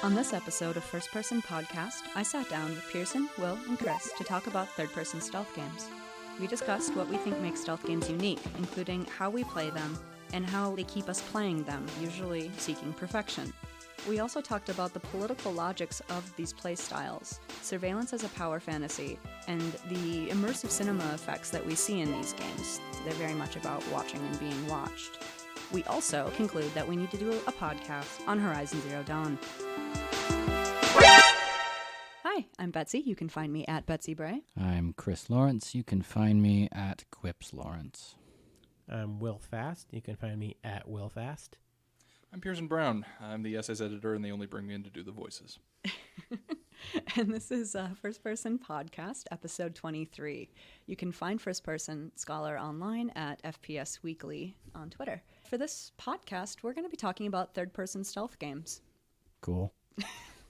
On this episode of First Person Podcast, I sat down with Pierson, Will, and Chris to talk about third-person stealth games. We discussed what we think makes stealth games unique, including how we play them and how they keep us playing them, usually seeking perfection. We also talked about the political logics of these playstyles, surveillance as a power fantasy, and the immersive cinema effects that we see in these games. They're very much about watching and being watched. We also conclude that we need to do a podcast on Horizon Zero Dawn. Hi, I'm Betsy. You can find me at Betsy Bray. I'm Chris Lawrence. You can find me at Quips Lawrence. I'm Will Fast. You can find me at Will Fast. I'm Pierson Brown. I'm the essays editor, and they only bring me in to do the voices. And this is First Person Podcast, episode 23. You can find First Person Scholar online at FPS Weekly on Twitter. For this podcast, we're going to be talking about third-person stealth games. Cool.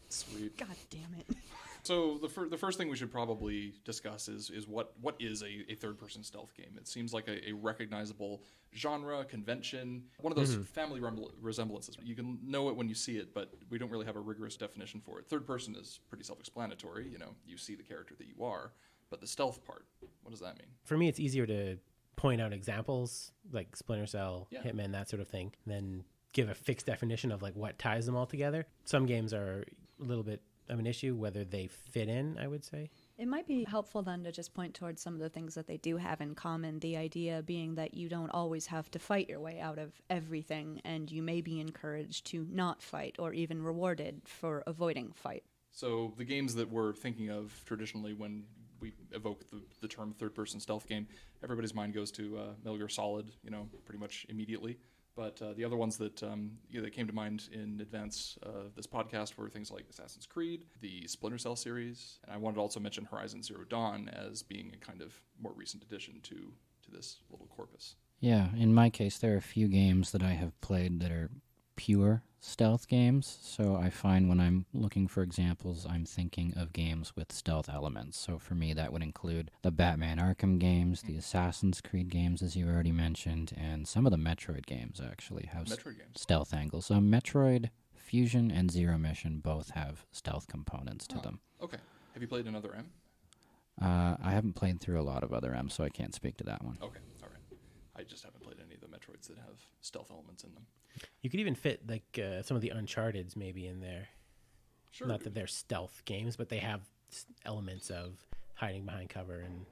Sweet. God damn it. So the first thing we should probably discuss is what is a third-person stealth game. It seems like a recognizable genre, convention, one of those family resemblances. You can know it when you see it, but we don't really have a rigorous definition for it. Third person is pretty self-explanatory. You know, you see the character that you are, but the stealth part, what does that mean? For me, it's easier to point out examples like Splinter Cell, Hitman, that sort of thing, than give a fixed definition of like what ties them all together. Some games are a little bit of an issue whether they fit in, I would say. It might be helpful then to just point towards some of the things that they do have in common, the idea being that you don't always have to fight your way out of everything, and you may be encouraged to not fight or even rewarded for avoiding fight. So the games that we're thinking of traditionally when we evoke the term third-person stealth game, everybody's mind goes to Metal Gear Solid, pretty much immediately. But the other ones that that came to mind in advance of this podcast were things like Assassin's Creed, the Splinter Cell series, and I wanted to also mention Horizon Zero Dawn as being a kind of more recent addition to this little corpus. Yeah, in my case, there are a few games that I have played that are pure stealth games, so I find when I'm looking for examples, I'm thinking of games with stealth elements. So for me, that would include the Batman Arkham games, the Assassin's Creed games, as you already mentioned, and some of the Metroid games actually have stealth angles. So Metroid Fusion and Zero Mission both have stealth components to them. Okay. Have you played another M? I haven't played through a lot of other M's, so I can't speak to that one. Okay, all right. I just haven't played any of the Metroids that have stealth elements in them. You could even fit like some of the Uncharted's maybe in there. Sure. Not that they're stealth games, but they have elements of hiding behind cover and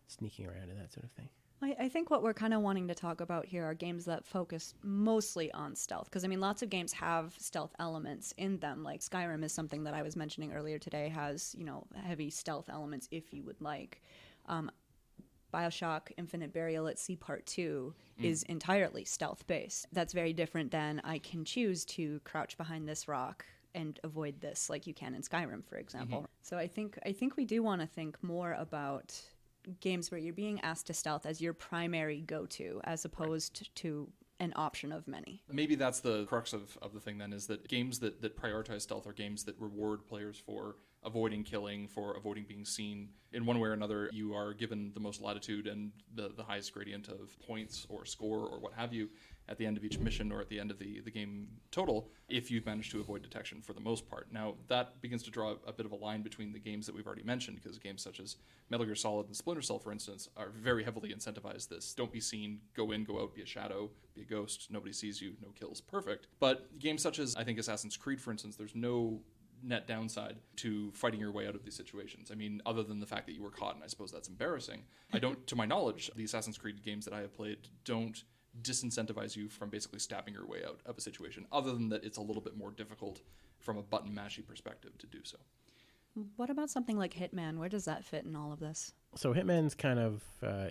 sneaking around and that sort of thing. I think what we're kind of wanting to talk about here are games that focus mostly on stealth. Because, lots of games have stealth elements in them. Like Skyrim is something that I was mentioning earlier today, has, heavy stealth elements if you would like. BioShock Infinite Burial at Sea Part 2 is entirely stealth-based. That's very different than I can choose to crouch behind this rock and avoid this like you can in Skyrim, for example. So I think we do want to think more about games where you're being asked to stealth as your primary go-to as opposed to an option of many. Maybe that's the crux of the thing then, is that games that prioritize stealth are games that reward players for avoiding killing, for avoiding being seen. In one way or another, you are given the most latitude and the highest gradient of points or score or what have you at the end of each mission or at the end of the game total if you've managed to avoid detection for the most part. Now, that begins to draw a bit of a line between the games that we've already mentioned, because games such as Metal Gear Solid and Splinter Cell, for instance, are very heavily incentivized this. Don't be seen, go in, go out, be a shadow, be a ghost, nobody sees you, no kills, perfect. But games such as, I think, Assassin's Creed, for instance, there's no net downside to fighting your way out of these situations. Other than the fact that you were caught, and I suppose that's embarrassing. To my knowledge, the Assassin's Creed games that I have played don't disincentivize you from basically stabbing your way out of a situation, other than that it's a little bit more difficult from a button mashy perspective to do so. What about something like Hitman? Where does that fit in all of this? So Hitman's kind of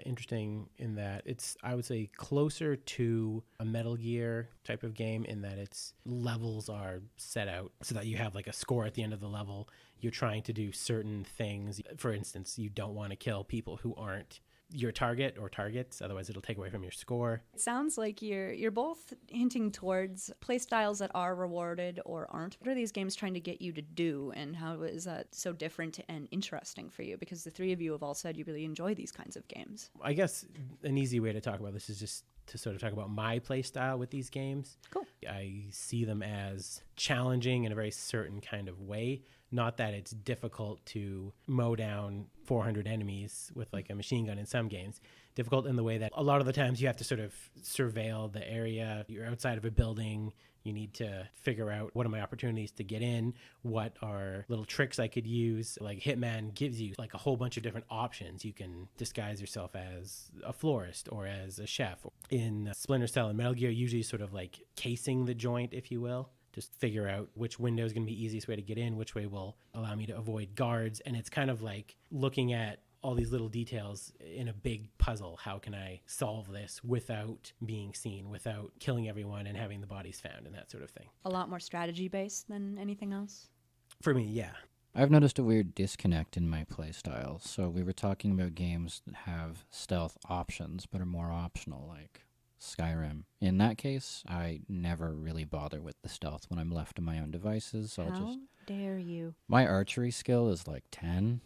interesting in that it's, I would say, closer to a Metal Gear type of game in that its levels are set out so that you have like a score at the end of the level. You're trying to do certain things. For instance, you don't want to kill people who aren't your target or targets, otherwise it'll take away from your score. It sounds like you're both hinting towards play styles that are rewarded or aren't. What are these games trying to get you to do, and how is that so different and interesting for you? Because the three of you have all said you really enjoy these kinds of games. I guess an easy way to talk about this is just to sort of talk about my play style with these games. Cool. I see them as challenging in a very certain kind of way. Not that it's difficult to mow down 400 enemies with like a machine gun in some games. Difficult in the way that a lot of the times you have to sort of surveil the area. You're outside of a building. You need to figure out what are my opportunities to get in, what are little tricks I could use. Like Hitman gives you like a whole bunch of different options. You can disguise yourself as a florist or as a chef. In Splinter Cell and Metal Gear, usually sort of like casing the joint, if you will. Just figure out which window is going to be the easiest way to get in, which way will allow me to avoid guards. And it's kind of like looking at all these little details in a big puzzle. How can I solve this without being seen, without killing everyone and having the bodies found and that sort of thing? A lot more strategy based than anything else. For me, yeah. I've noticed a weird disconnect in my playstyle. So we were talking about games that have stealth options but are more optional, like Skyrim. In that case, I never really bother with the stealth when I'm left to my own devices. How dare you? My archery skill is like 10.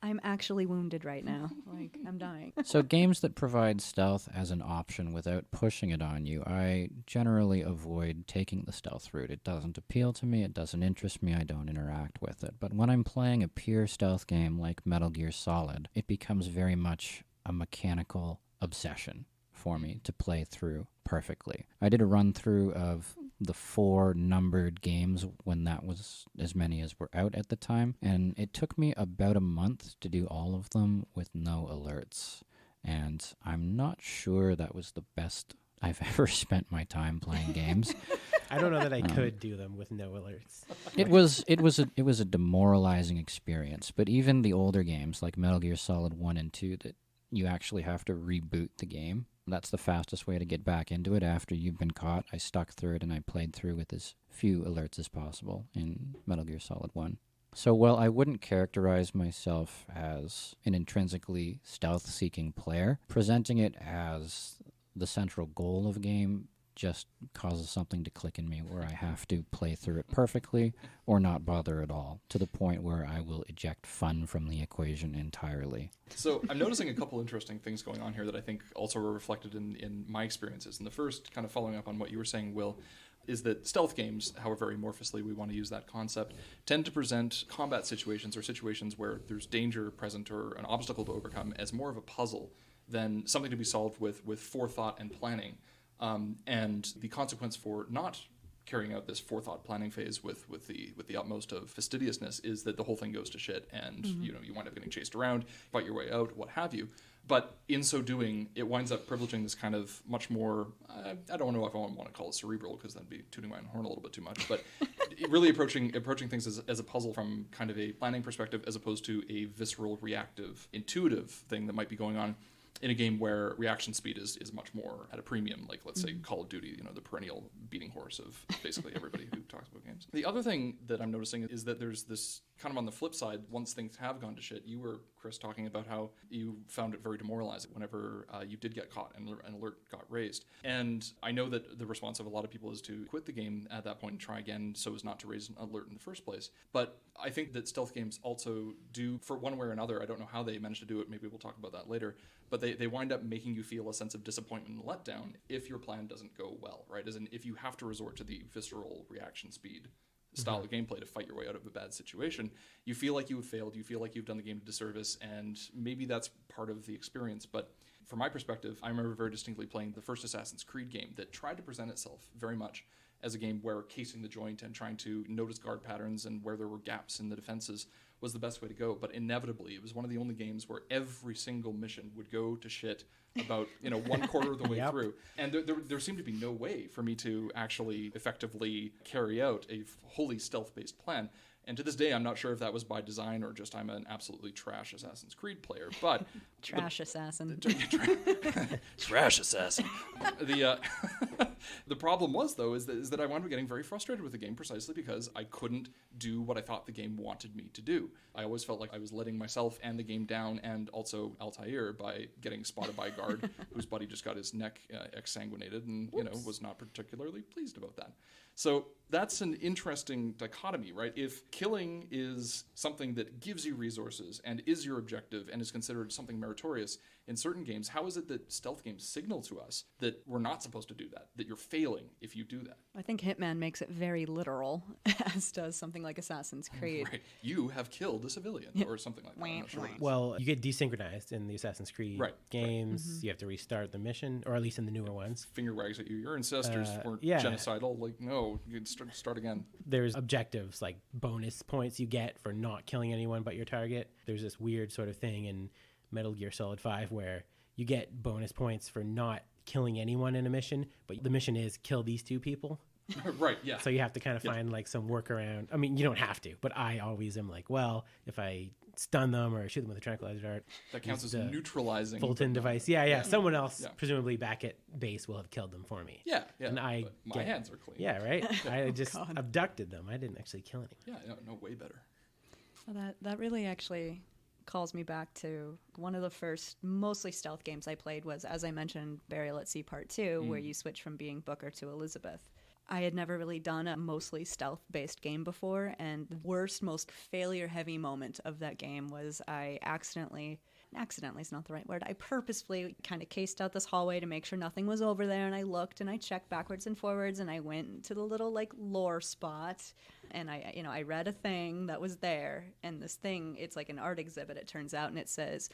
I'm actually wounded right now. Like, I'm dying. So games that provide stealth as an option without pushing it on you, I generally avoid taking the stealth route. It doesn't appeal to me, it doesn't interest me, I don't interact with it. But when I'm playing a pure stealth game like Metal Gear Solid, it becomes very much a mechanical obsession for me to play through perfectly. I did a run through of the 4 numbered games when that was as many as were out at the time, and it took me about a month to do all of them with no alerts. And I'm not sure that was the best I've ever spent my time playing games. I don't know that I could do them with no alerts. It was a demoralizing experience. But even the older games like Metal Gear Solid 1 and 2 that you actually have to reboot the game. That's the fastest way to get back into it after you've been caught. I stuck through it and I played through with as few alerts as possible in Metal Gear Solid 1. So while I wouldn't characterize myself as an intrinsically stealth-seeking player, presenting it as the central goal of a game just causes something to click in me where I have to play through it perfectly or not bother at all, to the point where I will eject fun from the equation entirely. So I'm noticing a couple interesting things going on here that I think also are reflected in my experiences. And the first, kind of following up on what you were saying, Will, is that stealth games, however amorphously we want to use that concept, tend to present combat situations or situations where there's danger present or an obstacle to overcome as more of a puzzle than something to be solved with forethought and planning. And the consequence for not carrying out this forethought planning phase with the utmost of fastidiousness is that the whole thing goes to shit, and you wind up getting chased around, fight your way out, what have you. But in so doing, it winds up privileging this kind of much more, I don't know if I want to call it cerebral, because that'd be tooting my own horn a little bit too much, but really approaching things as a puzzle from kind of a planning perspective as opposed to a visceral, reactive, intuitive thing that might be going on in a game where reaction speed is much more at a premium, like let's say Call of Duty, the perennial beating horse of basically everybody who talks about games. The other thing that I'm noticing is that there's this kind of on the flip side, once things have gone to shit, you were, Chris, talking about how you found it very demoralizing whenever you did get caught and an alert got raised. And I know that the response of a lot of people is to quit the game at that point and try again so as not to raise an alert in the first place. But I think that stealth games also do, for one way or another, I don't know how they manage to do it, maybe we'll talk about that later, but they wind up making you feel a sense of disappointment and letdown if your plan doesn't go well, right? As in, if you have to resort to the visceral reaction speed style of gameplay to fight your way out of a bad situation, you feel like you have failed, you feel like you've done the game a disservice, and maybe that's part of the experience. But from my perspective, I remember very distinctly playing the first Assassin's Creed game that tried to present itself very much as a game where casing the joint and trying to notice guard patterns and where there were gaps in the defenses was the best way to go. But inevitably, it was one of the only games where every single mission would go to shit about 1/4 of the way through. And there seemed to be no way for me to actually effectively carry out a wholly stealth-based plan. And to this day, I'm not sure if that was by design or just I'm an absolutely trash Assassin's Creed player. But Trash assassin. Trash assassin. The problem was, though, is that I wound up getting very frustrated with the game precisely because I couldn't do what I thought the game wanted me to do. I always felt like I was letting myself and the game down, and also Altair, by getting spotted by a guard whose buddy just got his neck exsanguinated and was not particularly pleased about that. So that's an interesting dichotomy, right? If killing is something that gives you resources and is your objective and is considered something meritorious in certain games, how is it that stealth games signal to us that we're not supposed to do that you're failing if you do that? I think Hitman makes it very literal, as does something like Assassin's Creed. Right. You have killed a civilian or something like that. I'm not sure what it is. Well, you get desynchronized in the Assassin's Creed games. You have to restart the mission, or at least in the newer ones. Finger wags at you. Your ancestors weren't genocidal. Like, no, you can start again. There's objectives, like bonus points you get for not killing anyone but your target. There's this weird sort of thing in Metal Gear Solid 5 where you get bonus points for not killing anyone in a mission, but the mission is kill these two people. Right, yeah. So you have to kind of find like some workaround. I mean, you don't have to, but I always am like, well, if I stun them or shoot them with a tranquilizer dart, that counts as neutralizing. Fulton device. Yeah. Someone else, presumably back at base, will have killed them for me. Yeah. And my hands are clean. Yeah, right? I just abducted them. I didn't actually kill anyone. Yeah, no, way better. Well, that really actually calls me back to one of the first mostly stealth games I played was, as I mentioned, Burial at Sea Part 2, where you switch from being Booker to Elizabeth. I had never really done a mostly stealth-based game before, and the worst, most failure-heavy moment of that game was I accidentally is not the right word, I purposefully kind of cased out this hallway to make sure nothing was over there, and I looked and I checked backwards and forwards, and I went to the little like lore spot, and I read a thing that was there, and this thing, it's like an art exhibit, it turns out, and it says,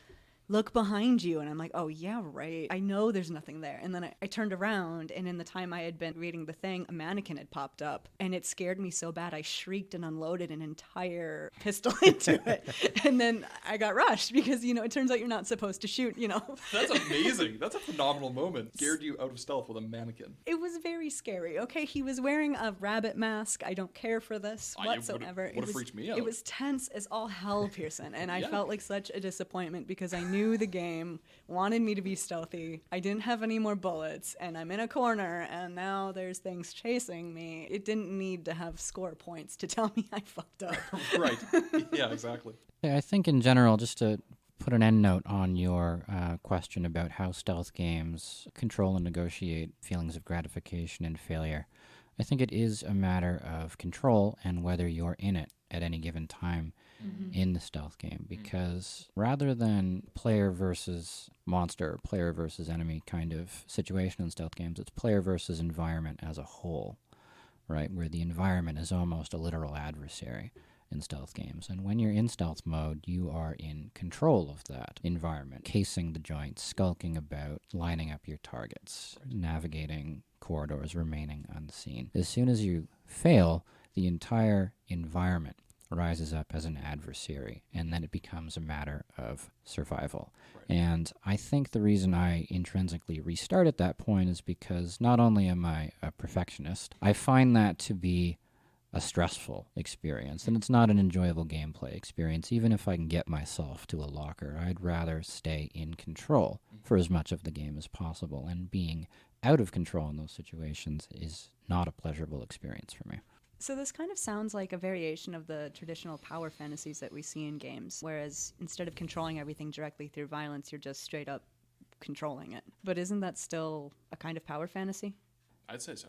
look behind you. And I'm like, oh, yeah, right. I know there's nothing there. And then I turned around, and in the time I had been reading the thing, a mannequin had popped up. And it scared me so bad, I shrieked and unloaded an entire pistol into it. And then I got rushed because, it turns out you're not supposed to shoot, That's amazing. That's a phenomenal moment. Scared you out of stealth with a mannequin. It was very scary. Okay, he was wearing a rabbit mask. I don't care for this whatsoever. Would have freaked me out. It was tense as all hell, Pierson. And I felt like such a disappointment because I knew the game wanted me to be stealthy. I didn't have any more bullets, and I'm in a corner, and now there's things chasing me. It didn't need to have score points to tell me I fucked up. Right. Yeah, exactly. I think in general, just to put an end note on your question about how stealth games control and negotiate feelings of gratification and failure, I think it is a matter of control and whether you're in it at any given time in the stealth game, because rather than player versus monster, player versus enemy kind of situation in stealth games, it's player versus environment as a whole, right, where the environment is almost a literal adversary in stealth games. And when you're in stealth mode, you are in control of that environment, casing the joints, skulking about, lining up your targets, navigating corridors, remaining unseen. As soon as you fail, the entire environment rises up as an adversary, and then it becomes a matter of survival. Right. And I think the reason I intrinsically restart at that point is because not only am I a perfectionist, I find that to be a stressful experience, and it's not an enjoyable gameplay experience. Even if I can get myself to a locker, I'd rather stay in control for as much of the game as possible, and being out of control in those situations is not a pleasurable experience for me. So this kind of sounds like a variation of the traditional power fantasies that we see in games, whereas instead of controlling everything directly through violence, you're just straight up controlling it. But isn't that still a kind of power fantasy? I'd say so.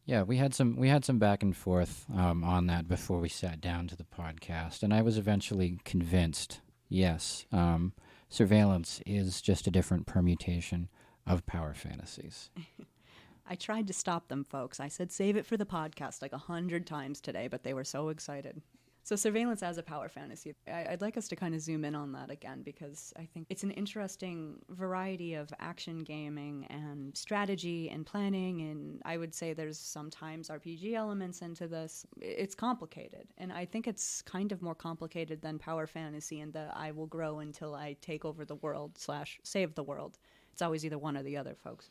Yeah, we had some back and forth on that before we sat down to the podcast, and I was eventually convinced, yes, surveillance is just a different permutation of power fantasies. I tried to stop them, folks. I said, save it for the podcast like 100 times today, but they were so excited. So surveillance as a power fantasy, I'd like us to kind of zoom in on that again, because I think it's an interesting variety of action gaming and strategy and planning, and I would say there's sometimes RPG elements into this. It's complicated, and I think it's kind of more complicated than power fantasy in that I will grow until I take over the world / save the world. It's always either one or the other, folks.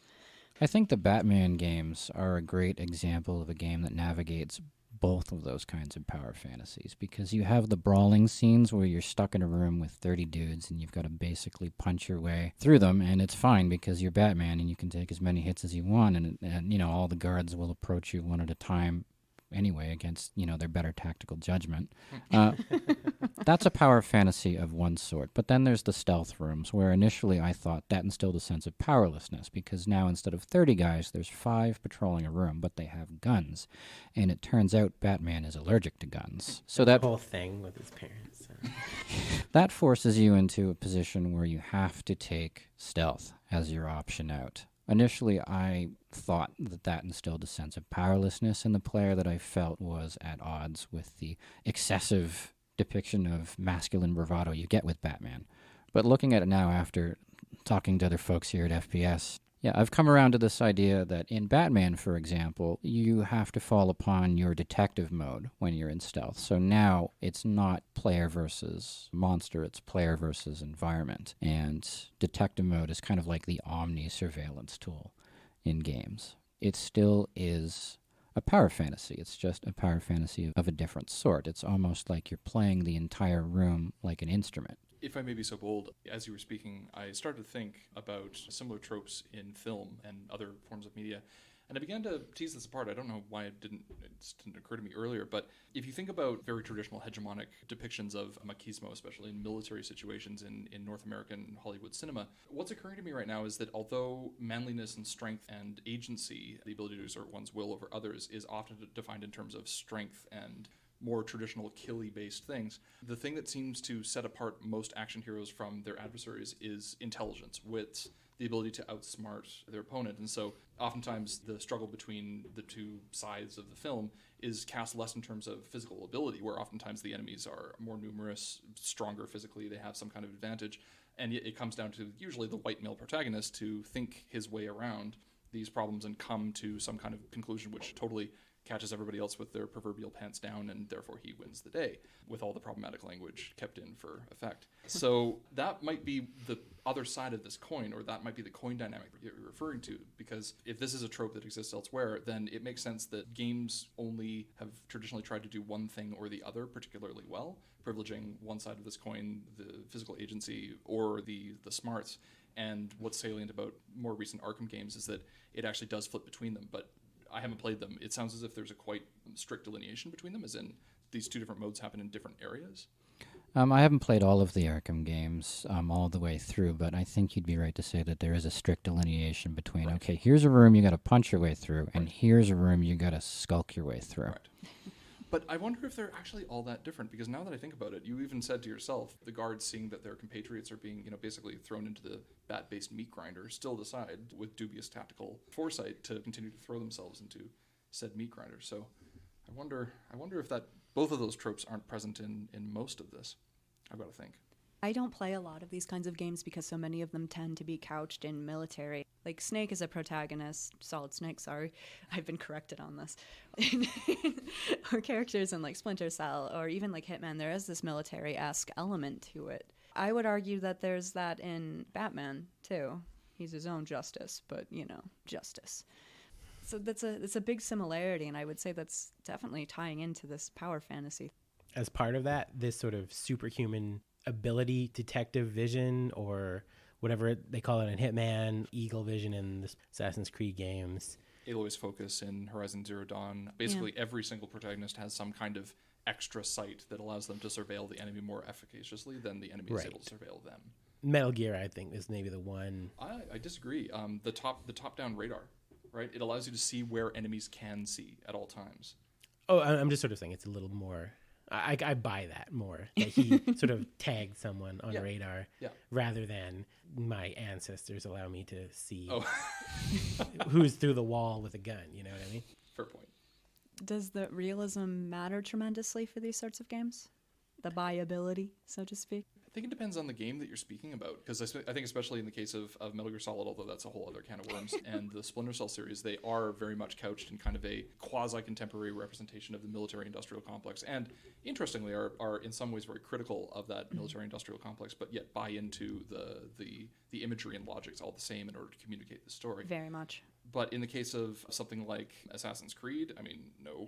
I think the Batman games are a great example of a game that navigates both of those kinds of power fantasies, because you have the brawling scenes where you're stuck in a room with 30 dudes and you've got to basically punch your way through them, and it's fine because you're Batman and you can take as many hits as you want, and all the guards will approach you one at a time anyway against, their better tactical judgment. That's a power fantasy of one sort. But then there's the stealth rooms, where initially I thought that instilled a sense of powerlessness, because now instead of 30 guys, there's 5 patrolling a room, but they have guns. And it turns out Batman is allergic to guns. So that whole thing with his parents. that forces you into a position where you have to take stealth as your option out. Initially, I thought that instilled a sense of powerlessness in the player that I felt was at odds with the excessive depiction of masculine bravado you get with Batman. But looking at it now after talking to other folks here at FPS, I've come around to this idea that in Batman, for example, you have to fall upon your detective mode when you're in stealth. So now it's not player versus monster, it's player versus environment. And detective mode is kind of like the omni-surveillance tool in games. It still is a power fantasy. It's just a power fantasy of a different sort. It's almost like you're playing the entire room like an instrument. If I may be so bold, as you were speaking, I started to think about similar tropes in film and other forms of media. And I began to tease this apart. I don't know why it didn't occur to me earlier, but if you think about very traditional hegemonic depictions of machismo, especially in military situations in North American Hollywood cinema, what's occurring to me right now is that although manliness and strength and agency, the ability to exert one's will over others, is often defined in terms of strength and more traditional killy-based things, the thing that seems to set apart most action heroes from their adversaries is intelligence, wit, the ability to outsmart their opponent. And so oftentimes the struggle between the two sides of the film is cast less in terms of physical ability, where oftentimes the enemies are more numerous, stronger physically, they have some kind of advantage, and it comes down to usually the white male protagonist to think his way around these problems and come to some kind of conclusion which totally catches everybody else with their proverbial pants down, and therefore he wins the day, with all the problematic language kept in for effect. So that might be the other side of this coin, or that might be the coin dynamic that you're referring to, because if this is a trope that exists elsewhere, then it makes sense that games only have traditionally tried to do one thing or the other particularly well, privileging one side of this coin, the physical agency, or the smarts. And what's salient about more recent Arkham games is that it actually does flip between them, but I haven't played them. It sounds as if there's a quite strict delineation between them, as in these two different modes happen in different areas. I haven't played all of the Arkham games all the way through, but I think you'd be right to say that there is a strict delineation between, right. Okay, here's a room you got to punch your way through, and here's a room you got to skulk your way through. Right. But I wonder if they're actually all that different, because now that I think about it, you even said to yourself, the guards seeing that their compatriots are being, basically thrown into the bat-based meat grinder still decide with dubious tactical foresight to continue to throw themselves into said meat grinder. So I wonder if that both of those tropes aren't present in most of this. I've got to think. I don't play a lot of these kinds of games because so many of them tend to be couched in military. Like Snake is a protagonist, Solid Snake, sorry, I've been corrected on this. Or characters in like Splinter Cell or even like Hitman, there is this military-esque element to it. I would argue that there's that in Batman too. He's his own justice, but justice. So that's a big similarity, and I would say that's definitely tying into this power fantasy. As part of that, this sort of superhuman ability, detective vision, or whatever they call it in Hitman, Eagle Vision in the Assassin's Creed games. Aloy's focus in Horizon Zero Dawn. Basically, every single protagonist has some kind of extra sight that allows them to surveil the enemy more efficaciously than the enemy is able to surveil them. Metal Gear, I think, is maybe the one. I disagree. The top-down radar, right? It allows you to see where enemies can see at all times. Oh, I'm just sort of saying it's a little more. I buy that more, that he sort of tagged someone on radar rather than my ancestors allow me to see who's through the wall with a gun, you know what I mean? Fair point. Does the realism matter tremendously for these sorts of games? The buyability, so to speak? I think it depends on the game that you're speaking about, because I think especially in the case of Metal Gear Solid, although that's a whole other can of worms, and the Splinter Cell series, they are very much couched in kind of a quasi-contemporary representation of the military-industrial complex, and interestingly are in some ways very critical of that military-industrial complex, but yet buy into the imagery and logics all the same in order to communicate the story. Very much. But in the case of something like Assassin's Creed, I mean, no,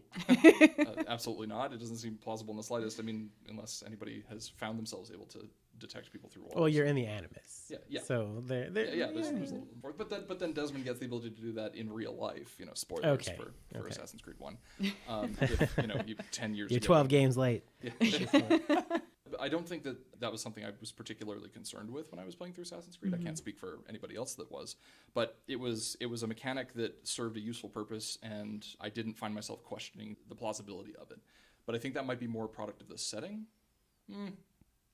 absolutely not. It doesn't seem plausible in the slightest. I mean, unless anybody has found themselves able to detect people through walls. Well, you're in the Animus. Yeah. So they're There's a little more. But then Desmond gets the ability to do that in real life. Spoilers for Assassin's Creed 1. If, you 10 years You're ago. 12 games late. Yeah. I don't think that was something I was particularly concerned with when I was playing through Assassin's Creed. I can't speak for anybody else that was, but it was a mechanic that served a useful purpose, and I didn't find myself questioning the plausibility of it. But I think that might be more a product of the setting.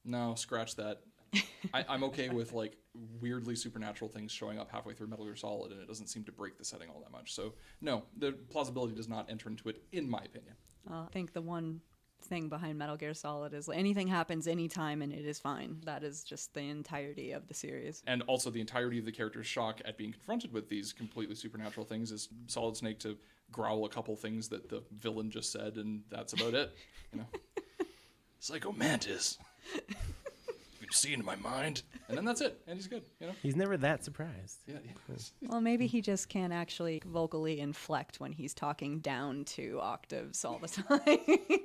No, scratch that. I'm okay with weirdly supernatural things showing up halfway through Metal Gear Solid, and it doesn't seem to break the setting all that much. So no, the plausibility does not enter into it, in my opinion. I think the one thing behind Metal Gear Solid is anything happens anytime and it is fine. That is just the entirety of the series. And also the entirety of the character's shock at being confronted with these completely supernatural things is Solid Snake to growl a couple things that the villain just said, and that's about it. Psycho Mantis. You've seen my mind. And then that's it. And he's good. He's never that surprised. Yeah. Well, maybe he just can't actually vocally inflect when he's talking down 2 octaves all the time.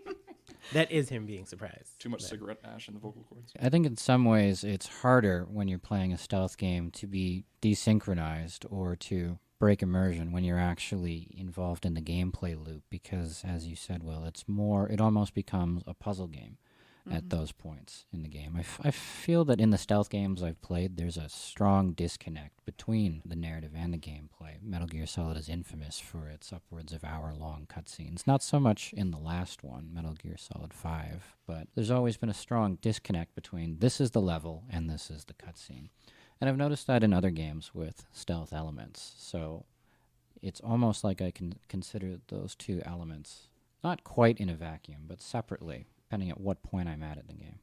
That is him being surprised. Too much cigarette ash in the vocal cords. I think in some ways it's harder when you're playing a stealth game to be desynchronized or to break immersion when you're actually involved in the gameplay loop, because, as you said, Will, it almost becomes a puzzle game at those points in the game. I feel that in the stealth games I've played, there's a strong disconnect between the narrative and the gameplay. Metal Gear Solid is infamous for its upwards of hour-long cutscenes. Not so much in the last one, Metal Gear Solid 5, but there's always been a strong disconnect between this is the level and this is the cutscene. And I've noticed that in other games with stealth elements. So it's almost like I can consider those two elements not quite in a vacuum, but separately, depending at what point I'm at in the game.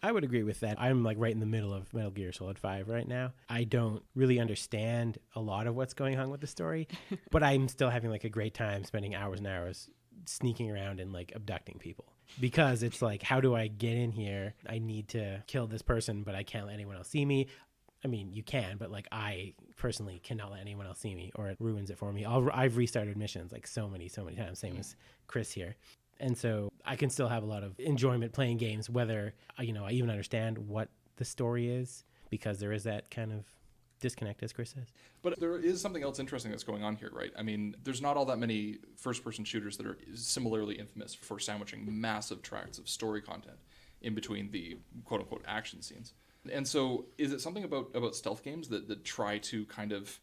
I would agree with that. I'm right in the middle of Metal Gear Solid 5 right now. I don't really understand a lot of what's going on with the story, but I'm still having a great time spending hours and hours sneaking around and abducting people. Because it's how do I get in here? I need to kill this person, but I can't let anyone else see me. I mean, you can, but I personally cannot let anyone else see me, or it ruins it for me. I've restarted missions so many times, same as Chris here. And so I can still have a lot of enjoyment playing games, whether, I even understand what the story is, because there is that kind of disconnect, as Chris says. But there is something else interesting that's going on here, right? I mean, there's not all that many first-person shooters that are similarly infamous for sandwiching massive tracts of story content in between the quote-unquote action scenes. And so is it something about stealth games that try to kind of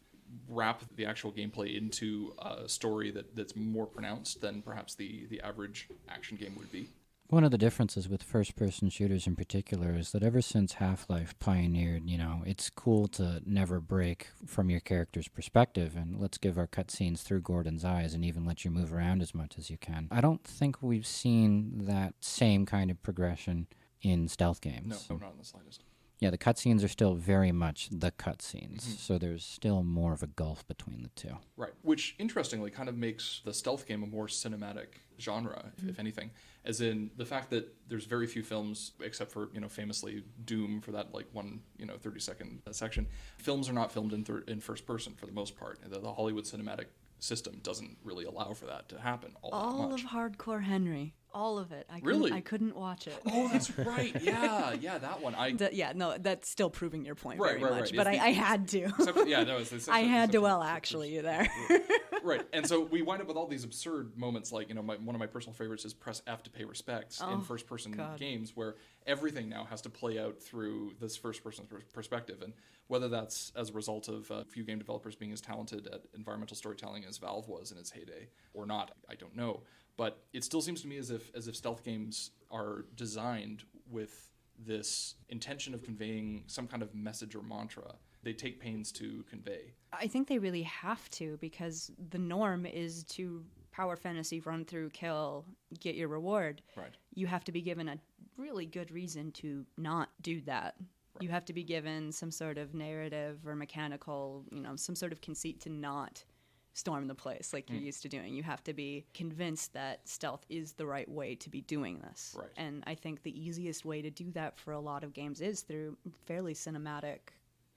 wrap the actual gameplay into a story that's more pronounced than perhaps the average action game would be? One of the differences with first-person shooters in particular is that ever since Half-Life pioneered, it's cool to never break from your character's perspective, and let's give our cutscenes through Gordon's eyes and even let you move around as much as you can. I don't think we've seen that same kind of progression in stealth games. No, not in the slightest. Yeah, the cutscenes are still very much the cutscenes, so there's still more of a gulf between the two. Right, which interestingly kind of makes the stealth game a more cinematic genre, if anything, as in the fact that there's very few films, except for, famously Doom for that 30-second section. Films are not filmed in first person for the most part. The Hollywood cinematic system doesn't really allow for that to happen all that much. Of Hardcore Henry. All of it. Really? I couldn't watch it. Oh, that's right. Yeah, that one. That's still proving your point right, very much. Right. But I had to. I had to actually there. Right. And so we wind up with all these absurd moments like, one of my personal favorites is press F to pay respects in first-person games where everything now has to play out through this first-person perspective. And whether that's as a result of a few game developers being as talented at environmental storytelling as Valve was in its heyday or not, I don't know. But it still seems to me as if stealth games are designed with this intention of conveying some kind of message or mantra they take pains to convey. I think they really have to, because the norm is to power fantasy, run through, kill, get your reward. Right. You have to be given a really good reason to not do that. Right. You have to be given some sort of narrative or mechanical, some sort of conceit to not storm the place like you're used to doing. You have to be convinced that stealth is the right way to be doing this. Right. And I think the easiest way to do that for a lot of games is through fairly cinematic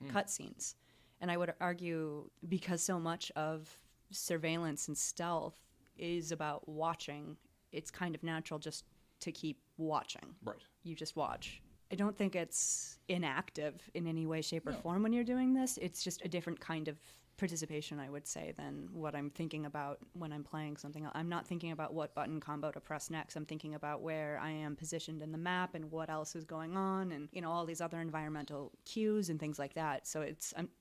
cutscenes. And I would argue, because so much of surveillance and stealth is about watching, it's kind of natural just to keep watching. Right. You just watch. I don't think it's inactive in any way, shape, or No. form when you're doing this. It's just a different kind of participation, I would say, than what I'm thinking about when I'm playing something. I'm not thinking about what button combo to press next. I'm thinking about where I am positioned in the map and what else is going on, and all these other environmental cues and things like that. So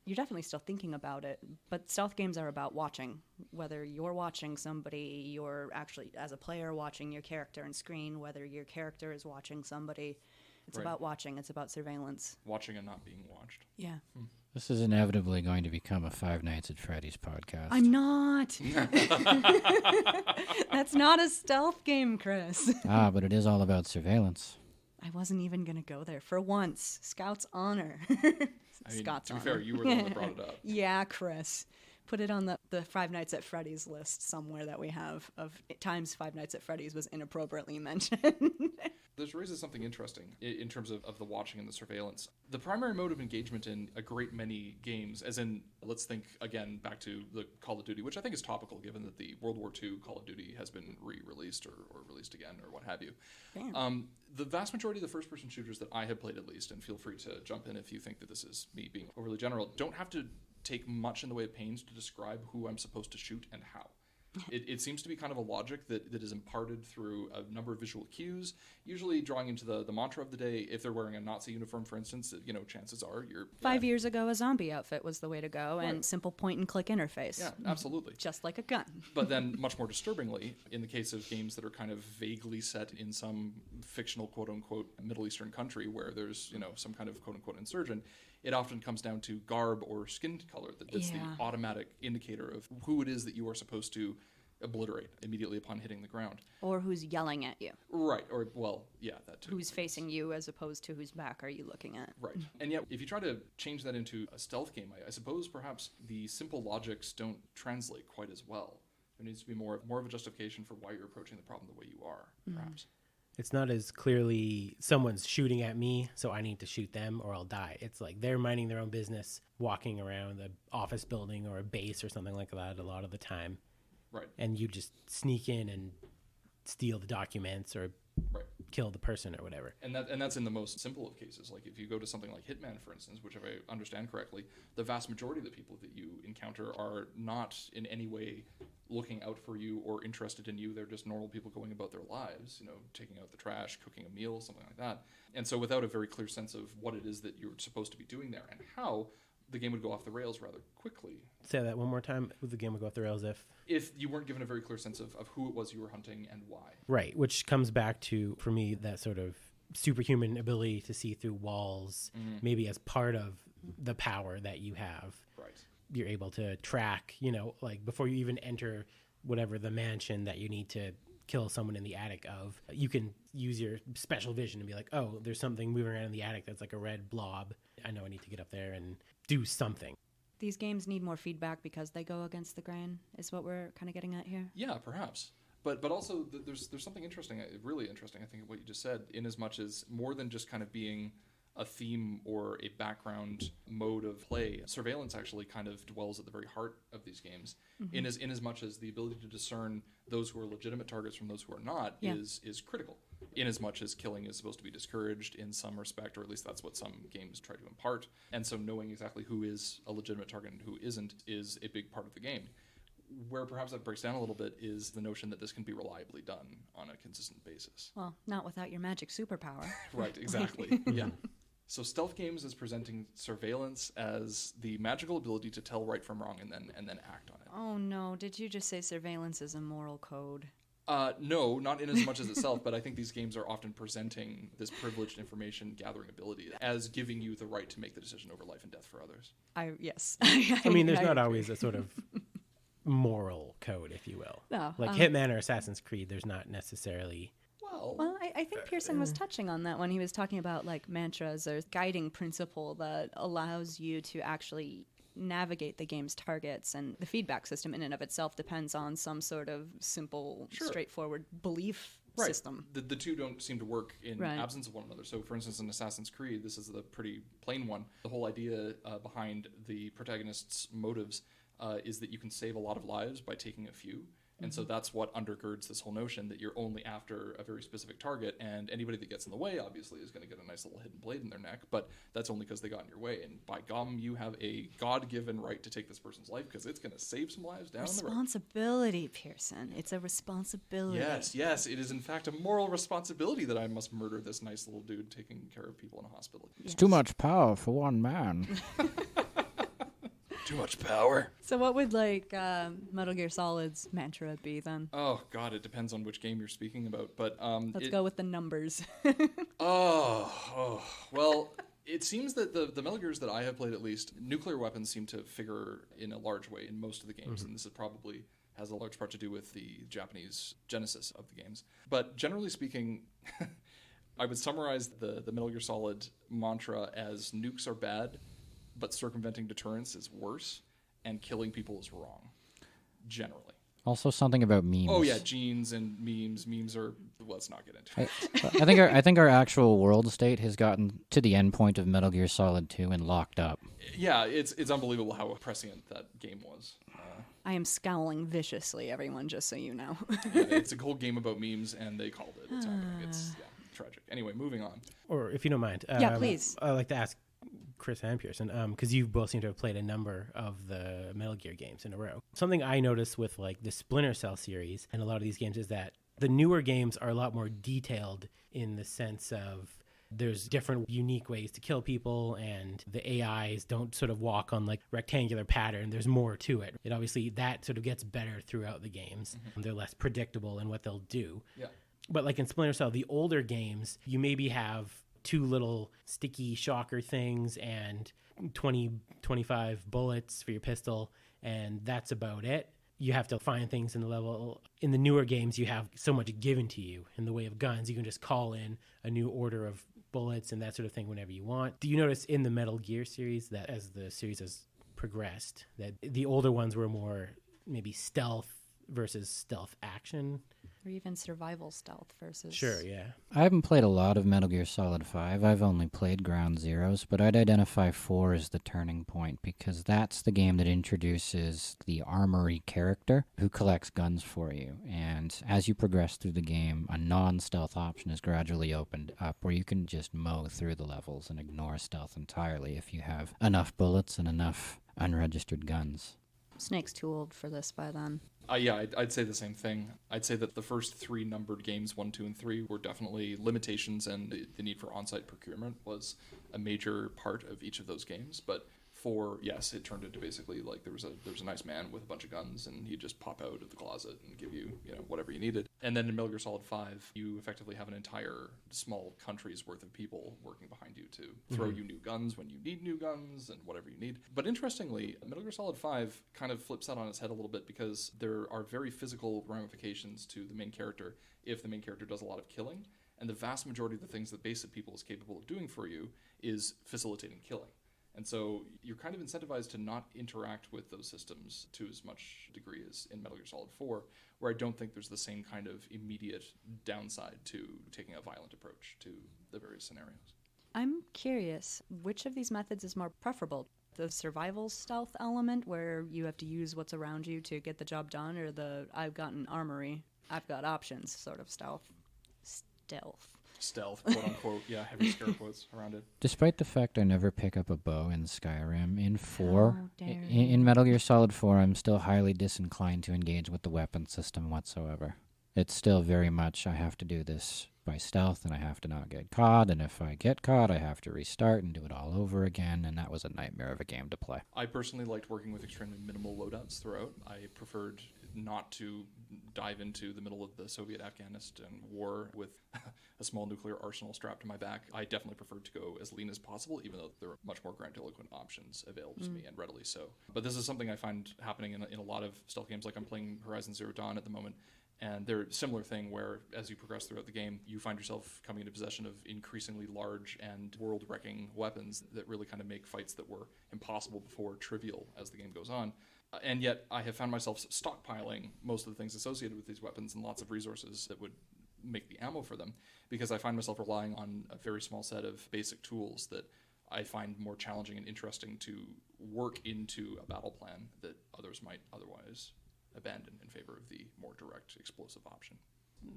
you're definitely still thinking about it. But stealth games are about watching. Whether you're watching somebody, you're actually as a player watching your character on screen. Whether your character is watching somebody, it's about watching. It's about surveillance. Watching and not being watched. Yeah. This is inevitably going to become a Five Nights at Freddy's podcast. I'm not. That's not a stealth game, Chris. But it is all about surveillance. I wasn't even going to go there for once. Scout's honor. Scott's to be honor. fair, you were the one that brought it up. Yeah, Chris. Put it on the Five Nights at Freddy's list somewhere that we have of times Five Nights at Freddy's was inappropriately mentioned. This raises something interesting in terms of the watching and the surveillance. The primary mode of engagement in a great many games, as in, let's think again back to the Call of Duty, which I think is topical given that the World War II Call of Duty has been re-released or released again or what have you. The vast majority of the first-person shooters that I have played at least, and feel free to jump in if you think that this is me being overly general, don't have to take much in the way of pains to describe who I'm supposed to shoot and how. It seems to be kind of a logic that is imparted through a number of visual cues, usually drawing into the mantra of the day. If they're wearing a Nazi uniform, for instance, chances are you're... 5 years ago, a zombie outfit was the way to go, and simple point-and-click interface. Yeah, absolutely. Just like a gun. But then, much more disturbingly, in the case of games that are kind of vaguely set in some fictional quote-unquote Middle Eastern country where there's, some kind of quote-unquote insurgent, it often comes down to garb or skin color. That's the automatic indicator of who it is that you are supposed to obliterate immediately upon hitting the ground. Or who's yelling at you. Right. Or, well, yeah, that too. Who's facing you as opposed to whose back are you looking at. Right. And yet, if you try to change that into a stealth game, I suppose perhaps the simple logics don't translate quite as well. There needs to be more of a justification for why you're approaching the problem the way you are, perhaps. It's not as clearly someone's shooting at me, so I need to shoot them or I'll die. It's like they're minding their own business, walking around the office building or a base or something like that a lot of the time. Right. And you just sneak in and steal the documents or kill the person or whatever. And that's in the most simple of cases. Like if you go to something like Hitman, for instance, which if I understand correctly, the vast majority of the people that you encounter are not in any way looking out for you or interested in you. They're just normal people going about their lives, taking out the trash, cooking a meal, something like that. And so without a very clear sense of what it is that you're supposed to be doing there and how, the game would go off the rails rather quickly. Say that one more time. The game would go off the rails if you weren't given a very clear sense of who it was you were hunting and why. Right, which comes back to, for me, that sort of superhuman ability to see through walls, maybe as part of the power that you have. Right. You're able to track, like before you even enter whatever the mansion that you need to kill someone in the attic of, you can use your special vision and be like, oh, there's something moving around in the attic that's like a red blob. I know I need to get up there and do something. These games need more feedback because they go against the grain, is what we're kind of getting at here. Yeah, perhaps. But also there's something interesting, really interesting, I think, what you just said, in as much as more than just kind of being a theme or a background mode of play, surveillance actually kind of dwells at the very heart of these games, in as much as the ability to discern those who are legitimate targets from those who are not is critical. In as much as killing is supposed to be discouraged in some respect, or at least that's what some games try to impart. And so knowing exactly who is a legitimate target and who isn't is a big part of the game. Where perhaps that breaks down a little bit is the notion that this can be reliably done on a consistent basis. Well, not without your magic superpower. Right, exactly. Yeah. So stealth games is presenting surveillance as the magical ability to tell right from wrong and then act on it. Oh no, did you just say surveillance is a moral code? No, not in as much as itself, but I think these games are often presenting this privileged information gathering ability as giving you the right to make the decision over life and death for others. Yes. I mean, there's not always a sort of moral code, if you will. No, like Hitman or Assassin's Creed, there's not necessarily... Well, I think Pierson was touching on that when he was talking about like mantras or guiding principle that allows you to actually navigate the game's targets, and the feedback system in and of itself depends on some sort of simple, straightforward belief system. The two don't seem to work in absence of one another. So, for instance, in Assassin's Creed, this is the pretty plain one. The whole idea behind the protagonist's motives is that you can save a lot of lives by taking a few. And so that's what undergirds this whole notion that you're only after a very specific target, and anybody that gets in the way obviously is going to get a nice little hidden blade in their neck, but that's only because they got in your way. And by gum, you have a God-given right to take this person's life because it's going to save some lives down the road. Responsibility, Pierson. It's a responsibility. Yes, it is in fact a moral responsibility that I must murder this nice little dude taking care of people in a hospital. It's too much power for one man. Too much power. So what would Metal Gear Solid's mantra be then? Oh God, it depends on which game you're speaking about. But let's go with the numbers. Well, it seems that the Metal Gears that I have played, at least, nuclear weapons seem to figure in a large way in most of the games, and this is probably has a large part to do with the Japanese genesis of the games. But generally speaking, I would summarize the Metal Gear Solid mantra as nukes are bad, but circumventing deterrence is worse, and killing people is wrong, generally. Also, something about memes. Oh yeah, genes and memes. Memes are. Let's not get into it. I think our actual world state has gotten to the end point of Metal Gear Solid 2 and locked up. Yeah, it's unbelievable how prescient that game was. I am scowling viciously, everyone, just so you know. Yeah, it's a whole game about memes, and they called it. It's happening. It's tragic. Anyway, moving on. Or if you don't mind, yeah, please. I'd like to ask Chris and Pierson, because you both seem to have played a number of the Metal Gear games in a row. Something I noticed with the Splinter Cell series and a lot of these games is that the newer games are a lot more detailed in the sense of there's different unique ways to kill people, and the AIs don't sort of walk on rectangular pattern. There's more to it. It obviously that sort of gets better throughout the games. Mm-hmm. They're less predictable in what they'll do. Yeah. But in Splinter Cell, the older games, you maybe have 2 little sticky shocker things and 25 bullets for your pistol, and that's about it. You have to find things in the level. In the newer games, you have so much given to you in the way of guns. You can just call in a new order of bullets and that sort of thing whenever you want. Do you notice in the Metal Gear series that as the series has progressed, that the older ones were more maybe stealth versus stealth action? Or even survival stealth versus... Sure, yeah. I haven't played a lot of Metal Gear Solid 5. I've only played Ground Zeroes, but I'd identify 4 as the turning point because that's the game that introduces the armory character who collects guns for you. And as you progress through the game, a non-stealth option is gradually opened up where you can just mow through the levels and ignore stealth entirely if you have enough bullets and enough unregistered guns. Snake's too old for this by then. Yeah, I'd say the same thing. I'd say that the first 3 numbered games, 1, 2, and 3, were definitely limitations, and the need for on-site procurement was a major part of each of those games. But 4, yes, it turned into basically there was a nice man with a bunch of guns, and he'd just pop out of the closet and give you whatever you needed. And then in Metal Gear Solid 5, you effectively have an entire small country's worth of people working behind you to throw you new guns when you need new guns and whatever you need. But interestingly, Metal Gear Solid 5 kind of flips that on its head a little bit because there are very physical ramifications to the main character if the main character does a lot of killing. And the vast majority of the things that basic people is capable of doing for you is facilitating killing. And so you're kind of incentivized to not interact with those systems to as much degree as in Metal Gear Solid 4, where I don't think there's the same kind of immediate downside to taking a violent approach to the various scenarios. I'm curious, which of these methods is more preferable? The survival stealth element, where you have to use what's around you to get the job done, or the I've got an armory, I've got options sort of stealth? Stealth, quote unquote. Yeah, heavy scare quotes around it. Despite the fact I never pick up a bow in Skyrim, in 4, in Metal Gear Solid 4, I'm still highly disinclined to engage with the weapon system whatsoever. It's still very much, I have to do this by stealth, and I have to not get caught, and if I get caught, I have to restart and do it all over again, and that was a nightmare of a game to play. I personally liked working with extremely minimal loadouts throughout. I preferred not to dive into the middle of the Soviet-Afghanistan war with a small nuclear arsenal strapped to my back. I definitely preferred to go as lean as possible, even though there are much more grandiloquent options available to me, and readily so. But this is something I find happening in a lot of stealth games. Like I'm playing Horizon Zero Dawn at the moment, and they're a similar thing where as you progress throughout the game, you find yourself coming into possession of increasingly large and world-wrecking weapons that really kind of make fights that were impossible before trivial as the game goes on. And yet I have found myself stockpiling most of the things associated with these weapons and lots of resources that would make the ammo for them, because I find myself relying on a very small set of basic tools that I find more challenging and interesting to work into a battle plan that others might otherwise abandon in favor of the more direct explosive option.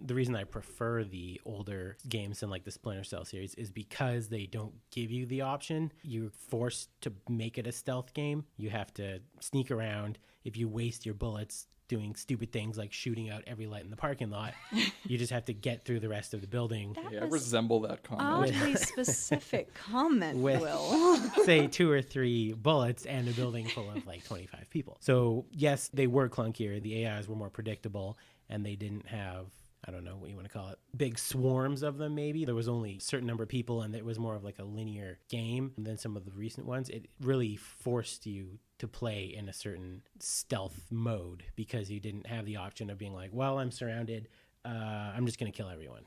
The reason I prefer the older games than like the Splinter Cell series is because they don't give you the option. You're forced to make it a stealth game. You have to sneak around. If you waste your bullets doing stupid things like shooting out every light in the parking lot, you just have to get through the rest of the building. I resemble that comment. Oddly specific comment, With, Will. say, 2 or 3 bullets and a building full of like 25 people. So yes, they were clunkier. The AIs were more predictable, and they didn't have, I don't know what you want to call it, big swarms of them maybe. There was only a certain number of people, and it was more of like a linear game than some of the recent ones. It really forced you to play in a certain stealth mode because you didn't have the option of being like, well, I'm surrounded, I'm just going to kill everyone.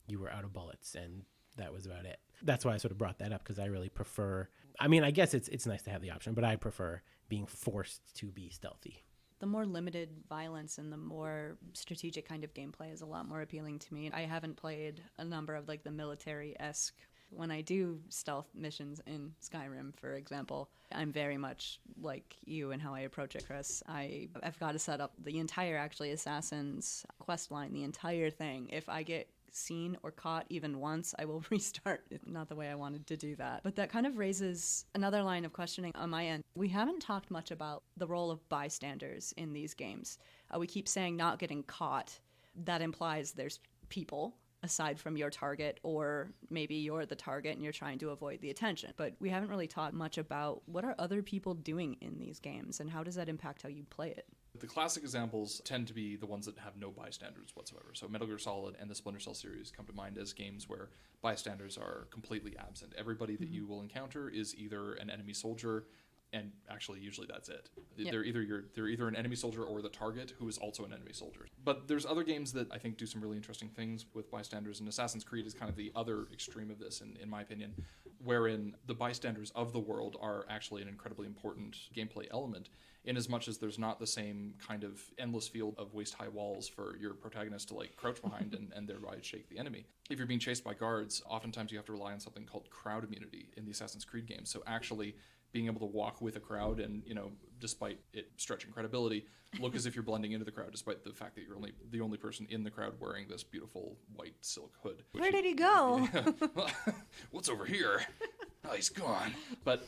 You were out of bullets, and that was about it. That's why I sort of brought that up, because I really prefer, I mean, I guess it's nice to have the option, but I prefer being forced to be stealthy. The more limited violence and the more strategic kind of gameplay is a lot more appealing to me. I haven't played a number of like the military-esque. When I do stealth missions in Skyrim, for example, I'm very much like you in how I approach it, Chris. I've got to set up the entire, actually, Assassin's quest line, the entire thing. If I get seen or caught even once, I will restart. Not the way I wanted to do that. But that kind of raises another line of questioning on my end. We haven't talked much about the role of bystanders in these games. We keep saying not getting caught. That implies there's people aside from your target, or maybe you're the target and you're trying to avoid the attention. But we haven't really talked much about what are other people doing in these games and how does that impact how you play it? The classic examples tend to be the ones that have no bystanders whatsoever. So Metal Gear Solid and the Splinter Cell series come to mind as games where bystanders are completely absent. Everybody that you will encounter is either an enemy soldier, and actually usually that's it. Yep. They're either an enemy soldier or the target who is also an enemy soldier. But there's other games that I think do some really interesting things with bystanders, and Assassin's Creed is kind of the other extreme of this in my opinion, wherein the bystanders of the world are actually an incredibly important gameplay element, in as much as there's not the same kind of endless field of waist-high walls for your protagonist to like crouch behind and thereby shake the enemy. If you're being chased by guards, oftentimes you have to rely on something called crowd immunity in the Assassin's Creed games. So actually being able to walk with a crowd and, despite it stretching credibility, look as if you're blending into the crowd, despite the fact that you're the only person in the crowd wearing this beautiful white silk hood. Where did he go? What's over here? Oh, he's gone. But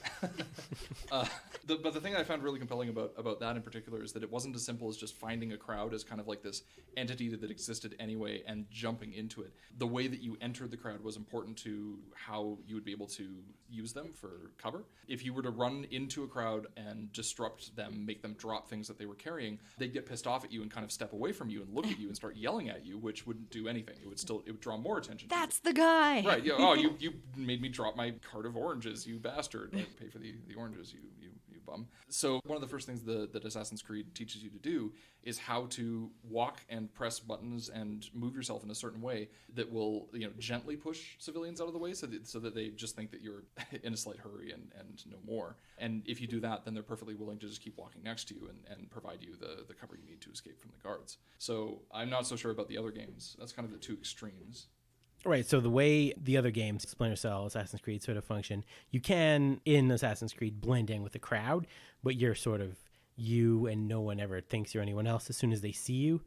the thing I found really compelling about that in particular is that it wasn't as simple as just finding a crowd as kind of like this entity that existed anyway and jumping into it. The way that you entered the crowd was important to how you would be able to use them for cover. If you were to run into a crowd and disrupt them, make them drop things that they were carrying, they'd get pissed off at you and kind of step away from you and look at you and start yelling at you, which wouldn't do anything. It would draw more attention. That's the guy. Right. Yeah. Oh, you made me drop my cart of oranges, you bastard. Like, pay for the oranges, you bum. So one of the first things that Assassin's Creed teaches you to do is how to walk and press buttons and move yourself in a certain way that will gently push civilians out of the way so that they just think that you're in a slight hurry and no more. And if you do that, then they're perfectly willing to just keep walking next to you and provide you the cover you need to escape from the guards. So I'm not so sure about the other games. That's kind of the two extremes. Right, so the way the other games, Splinter Cell, Assassin's Creed, sort of function, you can, in Assassin's Creed, blend in with the crowd, but you're sort of you and no one ever thinks you're anyone else as soon as they see you.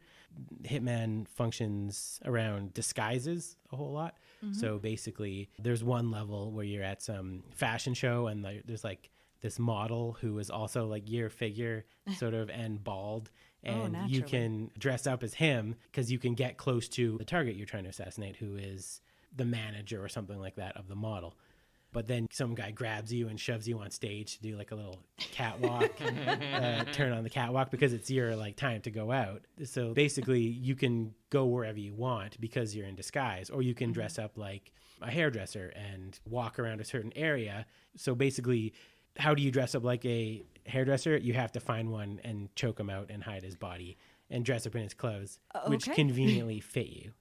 Hitman functions around disguises a whole lot. Mm-hmm. So basically, there's one level where you're at some fashion show and there's like this model who is also like your figure, sort of, and bald. And you can dress up as him because you can get close to the target you're trying to assassinate, who is the manager or something like that of the model. But then some guy grabs you and shoves you on stage to do like a little catwalk, turn on the catwalk because it's your like time to go out. So basically you can go wherever you want because you're in disguise, or you can dress up like a hairdresser and walk around a certain area. So basically, how do you dress up like a hairdresser? You have to find one and choke him out and hide his body and dress up in his clothes, which conveniently fit you.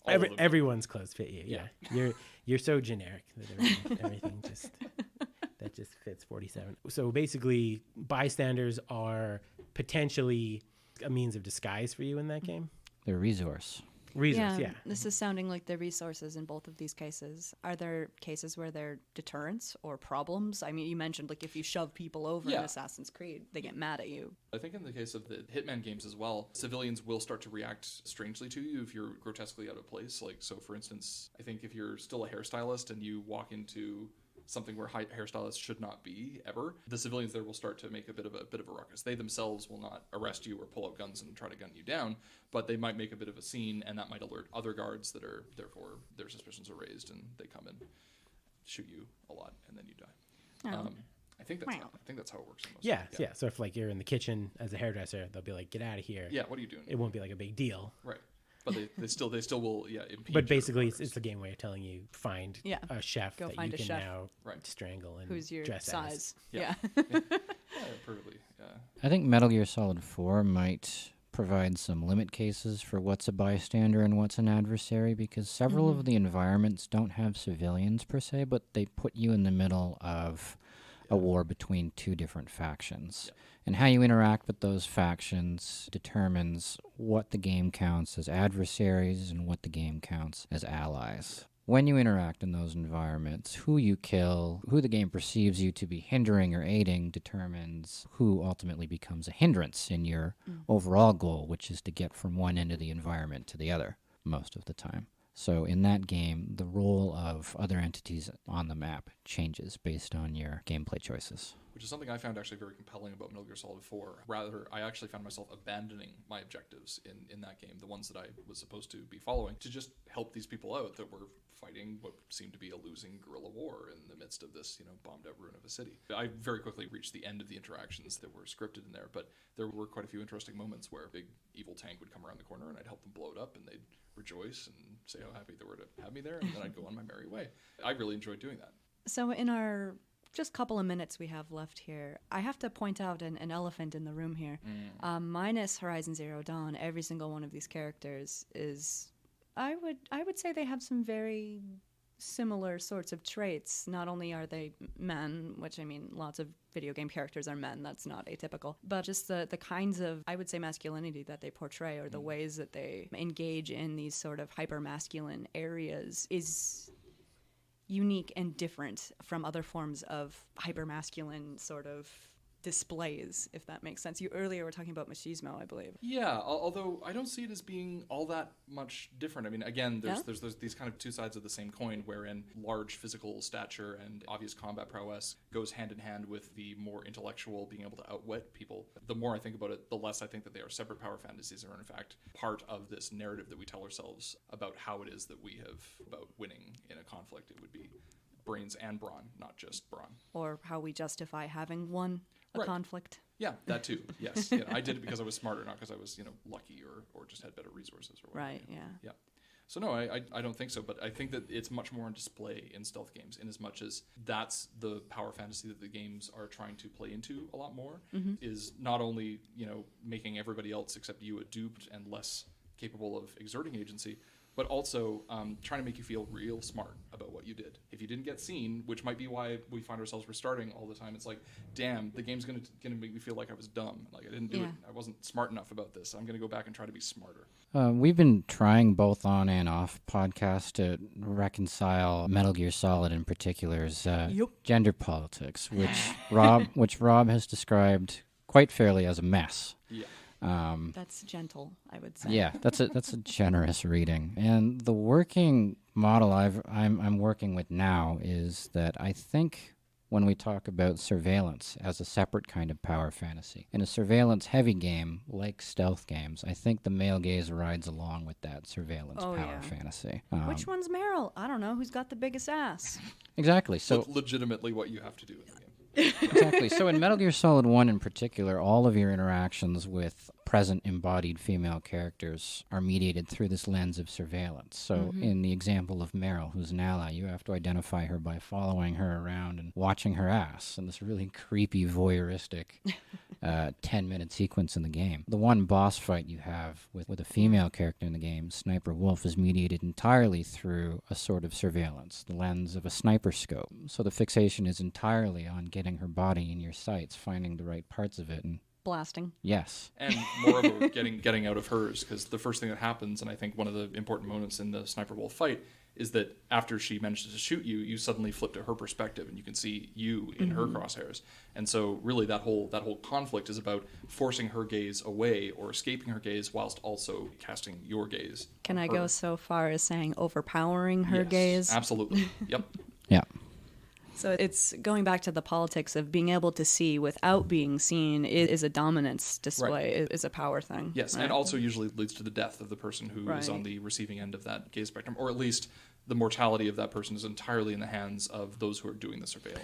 Everyone's clothes fit you. Yeah. You're so generic that everything just fits 47. So basically, bystanders are potentially a means of disguise for you in that game. They're a resource. reasons. Yeah. This is sounding like the resources in both of these cases. Are there cases where they're deterrents or problems? I mean, you mentioned like if you shove people over in Assassin's Creed, they get mad at you. I think in the case of the Hitman games as well, civilians will start to react strangely to you if you're grotesquely out of place. Like, so for instance, I think if you're still a hairstylist and you walk into something where hairstylists should not be ever, the civilians there will start to make a bit of a ruckus. They themselves will not arrest you or pull out guns and try to gun you down, but they might make a bit of a scene, and that might alert other guards that are, therefore, their suspicions are raised, and they come and shoot you a lot, and then you die. I think that's how it works. Yeah. So if like you're in the kitchen as a hairdresser, they'll be like, "Get out of here." Yeah. What are you doing? It won't be like a big deal. Right. But they still will impede. But basically, it's a game way of telling you find a chef Go that find you a can chef. now Right. strangle and Who's your dress size? as. Yeah. Perfectly. Yeah. I think Metal Gear Solid 4 might provide some limit cases for what's a bystander and what's an adversary, because several of the environments don't have civilians per se, but they put you in the middle of a war between two different factions. Yeah. And how you interact with those factions determines what the game counts as adversaries and what the game counts as allies. When you interact in those environments, who you kill, who the game perceives you to be hindering or aiding determines who ultimately becomes a hindrance in your overall goal, which is to get from one end of the environment to the other most of the time. So in that game, the role of other entities on the map changes based on your gameplay choices. Which is something I found actually very compelling about Metal Gear Solid 4. Rather, I actually found myself abandoning my objectives in that game, the ones that I was supposed to be following, to just help these people out that were fighting what seemed to be a losing guerrilla war in the midst of this, bombed out ruin of a city. I very quickly reached the end of the interactions that were scripted in there, but there were quite a few interesting moments where a big evil tank would come around the corner and I'd help them blow it up and they'd rejoice and say how happy they were to have me there, and then I'd go on my merry way. I really enjoyed doing that. So in our just couple of minutes we have left here, I have to point out an elephant in the room here. Minus Horizon Zero Dawn, every single one of these characters is, I would say they have some very similar sorts of traits. Not only are they men, which I mean, lots of video game characters are men, that's not atypical, but just the kinds of, I would say, masculinity that they portray, or the ways that they engage in these sort of hyper-masculine areas is unique and different from other forms of hyper-masculine sort of displays, if that makes sense. You earlier were talking about machismo, I believe. Yeah, although I don't see it as being all that much different. I mean, again, there's these kind of two sides of the same coin, wherein large physical stature and obvious combat prowess goes hand in hand with the more intellectual being able to outwit people. The more I think about it, the less I think that they are separate power fantasies, or in fact part of this narrative that we tell ourselves about how it is that we have about winning in a conflict. It would be brains and brawn, not just brawn. Or how we justify having won a conflict. Yeah, that too. Yes, I did it because I was smarter, not because I was lucky or just had better resources or whatever. Right. Yeah. So no, I don't think so. But I think that it's much more on display in stealth games, in as much as that's the power fantasy that the games are trying to play into a lot more. Is not only making everybody else except you a dupe and less capable of exerting agency, but also trying to make you feel real smart about what you did. If you didn't get seen, which might be why we find ourselves restarting all the time, it's like, damn, the game's gonna make me feel like I was dumb. Like I didn't do it. I wasn't smart enough about this. I'm gonna go back and try to be smarter. We've been trying both on and off podcasts to reconcile Metal Gear Solid in particular's gender politics, which Rob has described quite fairly as a mess. Yeah. That's gentle, I would say. Yeah, that's a generous reading. And the working model I'm working with now is that I think when we talk about surveillance as a separate kind of power fantasy, in a surveillance-heavy game like stealth games, I think the male gaze rides along with that surveillance power fantasy. Which one's Meryl? I don't know. Who's got the biggest ass? Exactly. So that's legitimately what you have to do in the game. Exactly. So in Metal Gear Solid 1 in particular, all of your interactions with present embodied female characters are mediated through this lens of surveillance. So in the example of Meryl, who's an ally, you have to identify her by following her around and watching her ass in this really creepy, voyeuristic 10-minute sequence in the game. The one boss fight you have with a female character in the game, Sniper Wolf, is mediated entirely through a sort of surveillance, the lens of a sniper scope. So the fixation is entirely on getting her body in your sights, finding the right parts of it, and Blasting. Yes. And moreover, getting out of hers, because the first thing that happens, and I think one of the important moments in the Sniper Wolf fight, is that after she manages to shoot you, you suddenly flip to her perspective, and you can see you in her crosshairs. And so, really, that whole conflict is about forcing her gaze away or escaping her gaze, whilst also casting your gaze. Can I go so far as saying overpowering her gaze? Absolutely. Yep. Yeah. So it's going back to the politics of being able to see without being seen is a dominance display, is a power thing. Yes, right? and also usually leads to the death of the person who is on the receiving end of that gaze spectrum, or at least the mortality of that person is entirely in the hands of those who are doing the surveilling.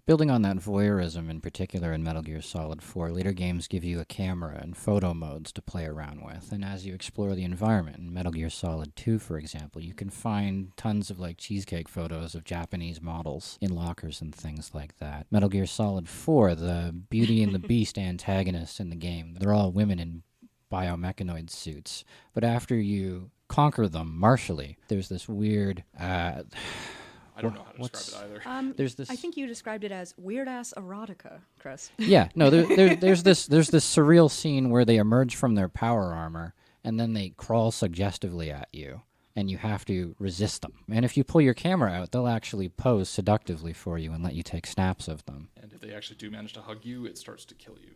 Building on that voyeurism in particular in Metal Gear Solid 4, later games give you a camera and photo modes to play around with, and as you explore the environment, in Metal Gear Solid 2, for example, you can find tons of cheesecake photos of Japanese models in lockers and things like that. Metal Gear Solid 4, the Beauty and the Beast antagonists in the game, they're all women in biomechanoid suits, but after you conquer them martially, there's this weird... I don't know how to describe it either. There's this. I think you described it as weird-ass erotica, Chris. Yeah, no, there's this surreal scene where they emerge from their power armor, and then they crawl suggestively at you, and you have to resist them. And if you pull your camera out, they'll actually pose seductively for you and let you take snaps of them. And if they actually do manage to hug you, it starts to kill you.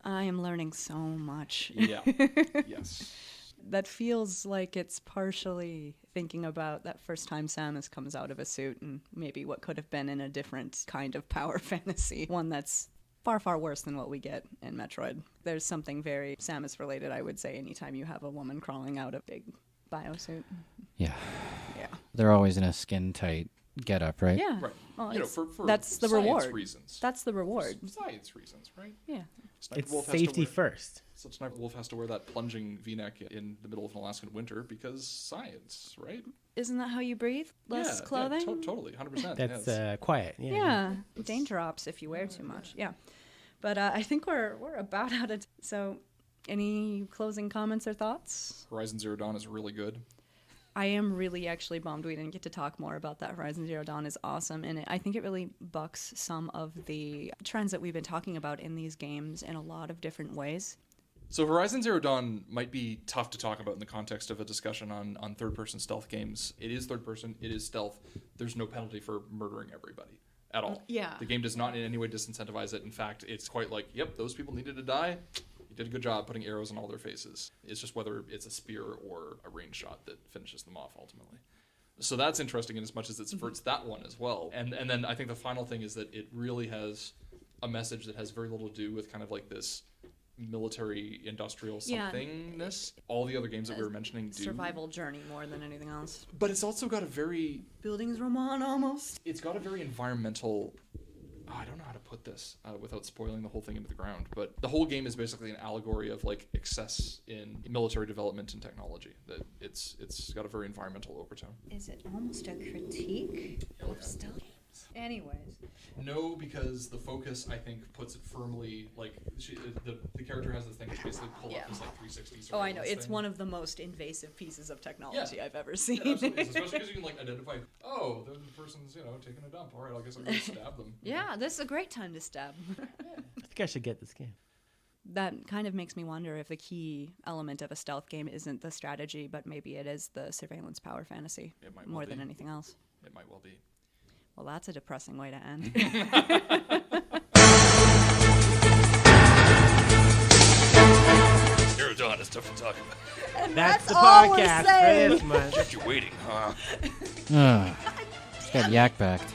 I am learning so much. Yeah. Yes. That feels like it's partially thinking about that first time Samus comes out of a suit and maybe what could have been in a different kind of power fantasy. One that's far, far worse than what we get in Metroid. There's something very Samus-related, I would say, anytime you have a woman crawling out of a big biosuit. Yeah. Yeah. They're always in a skin-tight get-up, right? Yeah. Right. Well, for that's the science reward. reasons. That's the reward. Science reasons, right? Yeah. Sniper It's Wolf has to safety wear- first. So Sniper Wolf has to wear that plunging V-neck in the middle of an Alaskan winter because science, right? Isn't that how you breathe? Less clothing? Yeah, totally, 100%. That's quiet. Yeah. Yeah. Danger ops if you wear too much. Yeah. But I think we're about out of so any closing comments or thoughts? Horizon Zero Dawn is really good. I am really actually bummed we didn't get to talk more about that. Horizon Zero Dawn is awesome, and I think it really bucks some of the trends that we've been talking about in these games in a lot of different ways. So Horizon Zero Dawn might be tough to talk about in the context of a discussion on third-person stealth games. It is third-person, it is stealth. There's no penalty for murdering everybody at all. Yeah. The game does not in any way disincentivize it. In fact, it's quite like, yep, those people needed to die. You did a good job putting arrows in all their faces. It's just whether it's a spear or a range shot that finishes them off ultimately. So that's interesting in as much as it subverts that one as well. And then I think the final thing is that it really has a message that has very little to do with kind of like this military industrial somethingness. All the other games that we were mentioning do. Survival journey more than anything else. But it's also got a very... Buildings Roman almost. It's got a very environmental... I don't know how to put this without spoiling the whole thing into the ground, but the whole game is basically an allegory of like excess in military development and technology. That it's got a very environmental overtone. Is it almost a critique of stealth games? Anyways. No, because the focus, I think, puts it firmly, like, the character has this thing that's basically pull up this, like, 360 Oh, I know. It's thing. one of the most invasive pieces of technology I've ever Yeah, seen. absolutely. Especially because you can, like, identify, oh, the person's, taking a dump. All right, I guess I'm going to stab them. Yeah, this is a great time to stab. I think I should get this game. That kind of makes me wonder if the key element of a stealth game isn't the strategy, but maybe it is the surveillance power fantasy It might more well than be. anything else. It might well be. Well, that's a depressing way to end. Zero Dawn is tough to talk about. And That's the all we're podcast for saying. this month. Kept you waiting, huh? Just got yak backed.